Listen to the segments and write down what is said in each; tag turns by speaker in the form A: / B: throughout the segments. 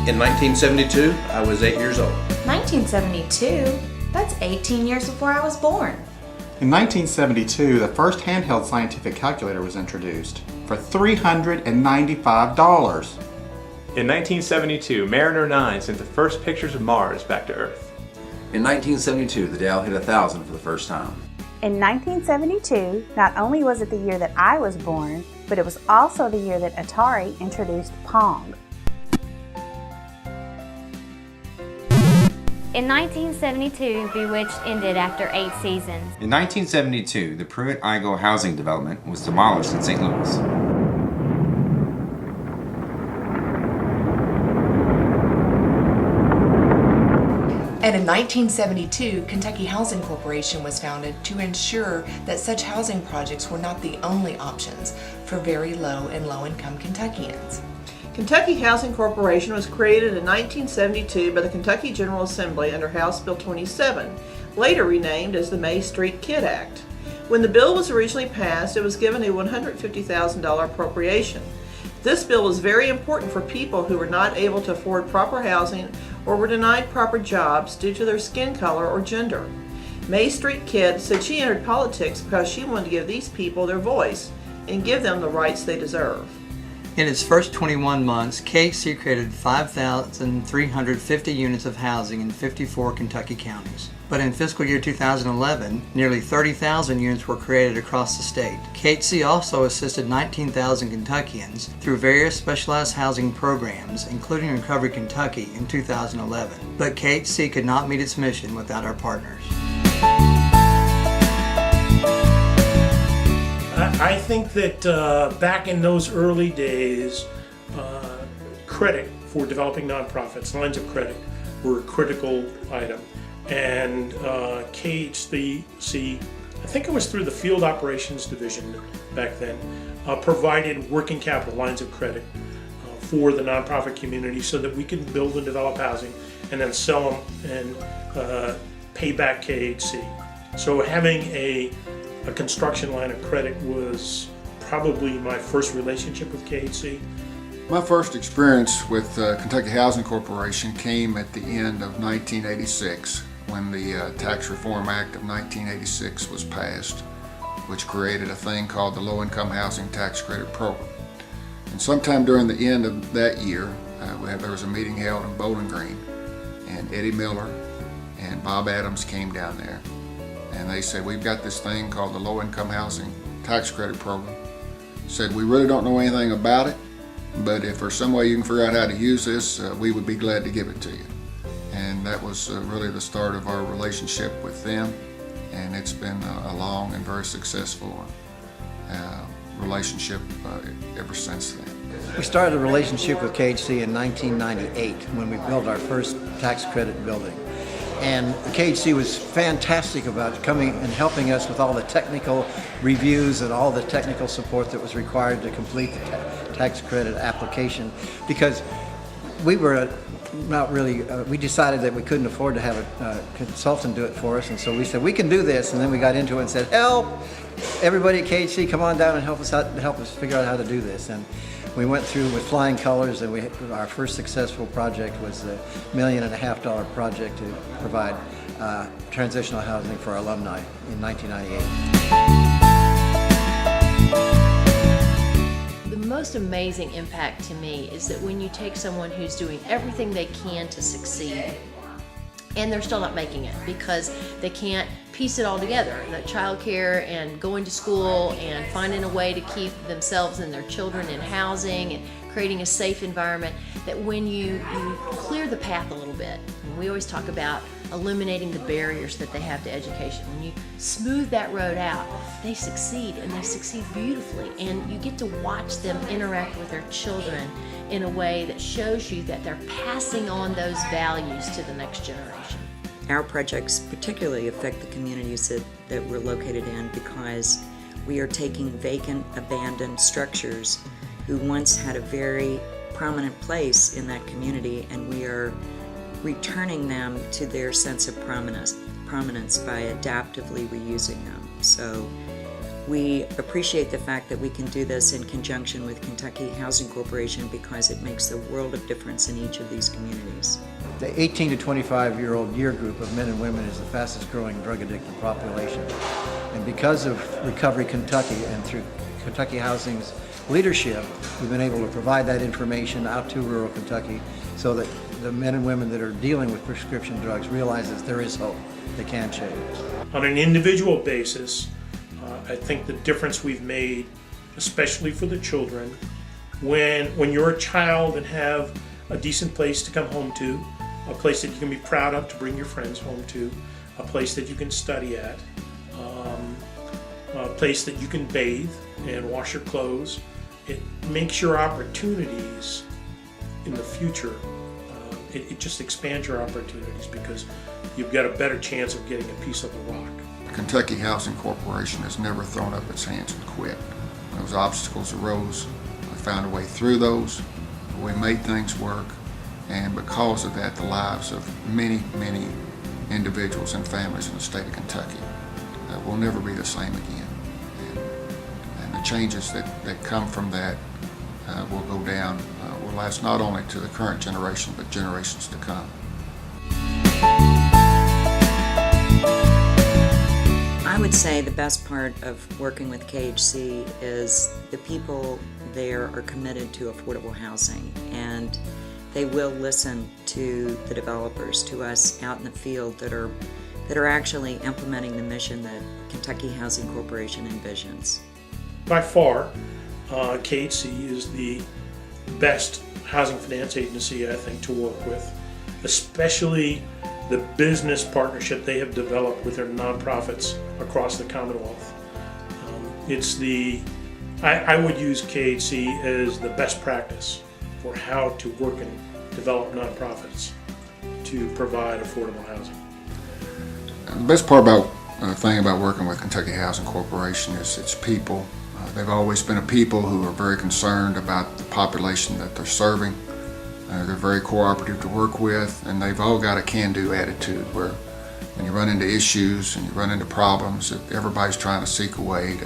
A: In 1972, I was 8 years old.
B: 1972? That's 18 years before I was born.
C: In 1972, the first handheld scientific calculator was introduced for $395.
D: In 1972, Mariner 9 sent the first pictures of Mars back to Earth.
E: In 1972, the Dow hit 1,000 for the first time.
F: In 1972, not only was it the year that I was born, but it was also the year that Atari introduced Pong.
G: In 1972, Bewitched ended after 8 seasons.
H: In 1972, the Pruitt-Igoe housing development was demolished in St. Louis.
I: And in 1972, Kentucky Housing Corporation was founded to ensure that such housing projects were not the only options for very low and low-income Kentuckians.
J: Kentucky Housing Corporation was created in 1972 by the Kentucky General Assembly under House Bill 27, later renamed as the May Street Kid Act. When the bill was originally passed, it was given a $150,000 appropriation. This bill was very important for people who were not able to afford proper housing or were denied proper jobs due to their skin color or gender. May Street Kid said she entered politics because she wanted to give these people their voice and give them the rights they deserve.
K: In its first 21 months, KHC created 5,350 units of housing in 54 Kentucky counties. But in fiscal year 2011, nearly 30,000 units were created across the state. KHC also assisted 19,000 Kentuckians through various specialized housing programs, including Recovery Kentucky in 2011. But KHC could not meet its mission without our partners.
L: I think that back in those early days, credit for developing nonprofits, lines of credit, were a critical item. And KHC, I think it was through the Field Operations Division back then, provided working capital lines of credit for the nonprofit community so that we could build and develop housing and then sell them and pay back KHC. So having a construction line of credit was probably my first relationship with KHC.
M: My first experience with Kentucky Housing Corporation came at the end of 1986 when the Tax Reform Act of 1986 was passed, which created a thing called the Low Income Housing Tax Credit Program. And sometime during the end of that year, there was a meeting held in Bowling Green, and Eddie Miller and Bob Adams came down there. And they said, we've got this thing called the Low Income Housing Tax Credit Program. Said, we really don't know anything about it, but if there's some way you can figure out how to use this, we would be glad to give it to you. And that was really the start of our relationship with them, and it's been a long and very successful relationship ever since then.
K: We started a relationship with KHC in 1998 when we built our first tax credit building. And KHC was fantastic about coming and helping us with all the technical reviews and all the technical support that was required to complete the tax credit application, because we were not really, we decided that we couldn't afford to have a consultant do it for us, and so we said, we can do this, and then we got into it and said, help! Everybody at KHC, come on down and help us out, help us figure out how to do this. And we went through with flying colors, and our first successful project was the $1.5 million project to provide transitional housing for our alumni in 1998.
N: The most amazing impact to me is that when you take someone who's doing everything they can to succeed, and they're still not making it because they can't piece it all together, that childcare and going to school and finding a way to keep themselves and their children in housing and creating a safe environment, that when you clear the path a little bit, and we always talk about eliminating the barriers that they have to education, when you smooth that road out, they succeed, and they succeed beautifully, and you get to watch them interact with their children in a way that shows you that they're passing on those values to the next generation.
O: Our projects particularly affect the communities that we're located in, because we are taking vacant, abandoned structures who once had a very prominent place in that community, and we are returning them to their sense of prominence by adaptively reusing them. So We appreciate the fact that we can do this in conjunction with Kentucky Housing Corporation because it makes a world of difference in each of these communities.
K: The 18 to 25-year-old year group of men and women is the fastest growing drug addicted population. And because of Recovery Kentucky and through Kentucky Housing's leadership, we've been able to provide that information out to rural Kentucky so that the men and women that are dealing with prescription drugs realize that there is hope. They can change.
L: On an individual basis, I think the difference we've made, especially for the children, when you're a child and have a decent place to come home to, a place that you can be proud of to bring your friends home to, a place that you can study at, a place that you can bathe and wash your clothes. It makes your opportunities in the future, it just expands your opportunities because you've got a better chance of getting a piece of the rock.
M: Kentucky Housing Corporation has never thrown up its hands and quit. When those obstacles arose, we found a way through those. We made things work, and because of that, the lives of many, many individuals and families in the state of Kentucky will never be the same again. And the changes that come from that will go down, will last not only to the current generation, but generations to come.
O: I would say the best part of working with KHC is the people there are committed to affordable housing, and they will listen to the developers, to us out in the field that are actually implementing the mission that Kentucky Housing Corporation envisions.
L: By far, KHC is the best housing finance agency, I think, to work with, especially the business partnership they have developed with their nonprofits across the Commonwealth. I would use KHC as the best practice for how to work and develop nonprofits to provide affordable housing.
M: The best thing about working with Kentucky Housing Corporation is its people. They've always been a people who are very concerned about the population that they're serving. They're very cooperative to work with, and they've all got a can-do attitude where when you run into issues and you run into problems, that everybody's trying to seek a way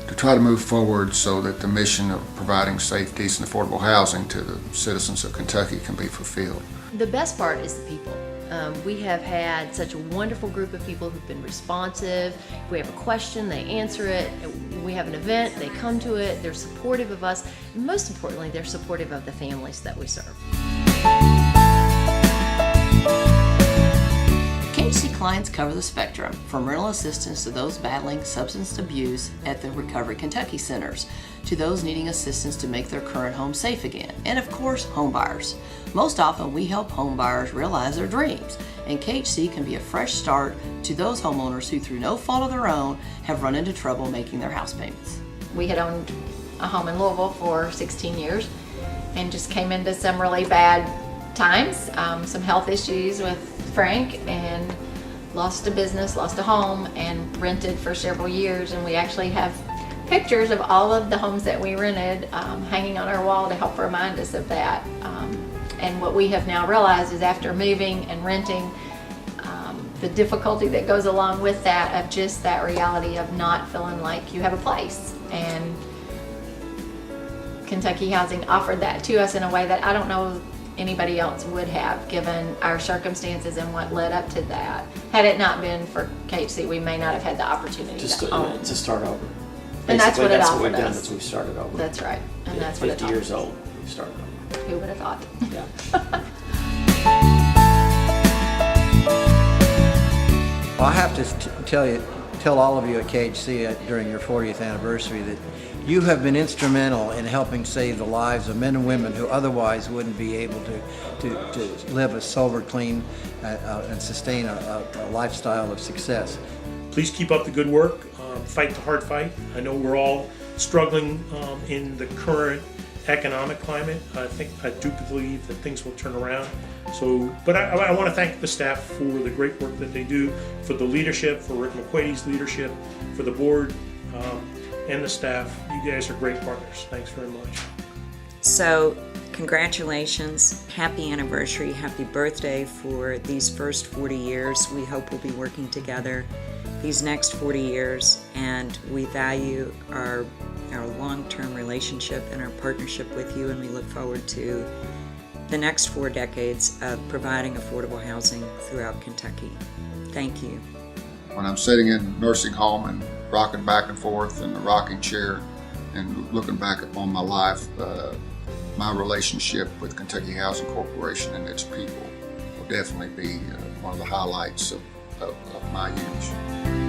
M: to try to move forward so that the mission of providing safe, decent, affordable housing to the citizens of Kentucky can be fulfilled.
N: The best part is the people. We have had such a wonderful group of people who've been responsive. If we have a question, they answer it. We have an event, they come to it. They're supportive of us. And most importantly, they're supportive of the families that we serve.
P: KHC clients cover the spectrum, from rental assistance to those battling substance abuse at the Recovery Kentucky centers, to those needing assistance to make their current home safe again, and of course, home buyers. Most often, we help home buyers realize their dreams, and KHC can be a fresh start to those homeowners who, through no fault of their own, have run into trouble making their house payments.
B: We had owned a home in Louisville for 16 years and just came into some really bad times, some health issues with Frank, and lost a business, lost a home, and rented for several years. And we actually have pictures of all of the homes that we rented hanging on our wall to help remind us of that. And what we have now realized is, after moving and renting, the difficulty that goes along with that, of just that reality of not feeling like you have a place. And Kentucky Housing offered that to us in a way that I don't know anybody else would have, given our circumstances and what led up to that. Had it not been for KHC, we may not have had the opportunity to own.
Q: To start over.
B: And that's what it
Q: that's
B: offered
Q: what we've done,
B: us.
Q: that's what we started over.
B: That's right. And that's what it
Q: 50 years old, we started over.
B: Who would have thought?
Q: Yeah.
K: Well, I have to tell all of you at KHC during your 40th anniversary that you have been instrumental in helping save the lives of men and women who otherwise wouldn't be able to live a sober, clean, and sustain a lifestyle of success.
L: Please keep up the good work. Fight the hard fight. I know we're all struggling in the current economic climate. I do believe that things will turn around. But I want to thank the staff for the great work that they do, for the leadership, for Rick McQuaid's leadership, for the board and the staff. You guys are great partners. Thanks very much.
O: So Congratulations, happy anniversary, happy birthday for these first 40 years. We hope we'll be working together these next 40 years, and we value our long-term relationship and our partnership with you, and we look forward to the next 4 decades of providing affordable housing throughout Kentucky. Thank you.
M: When I'm sitting in a nursing home and rocking back and forth in the rocking chair and looking back upon my life, my relationship with Kentucky Housing Corporation and its people will definitely be one of the highlights of my years.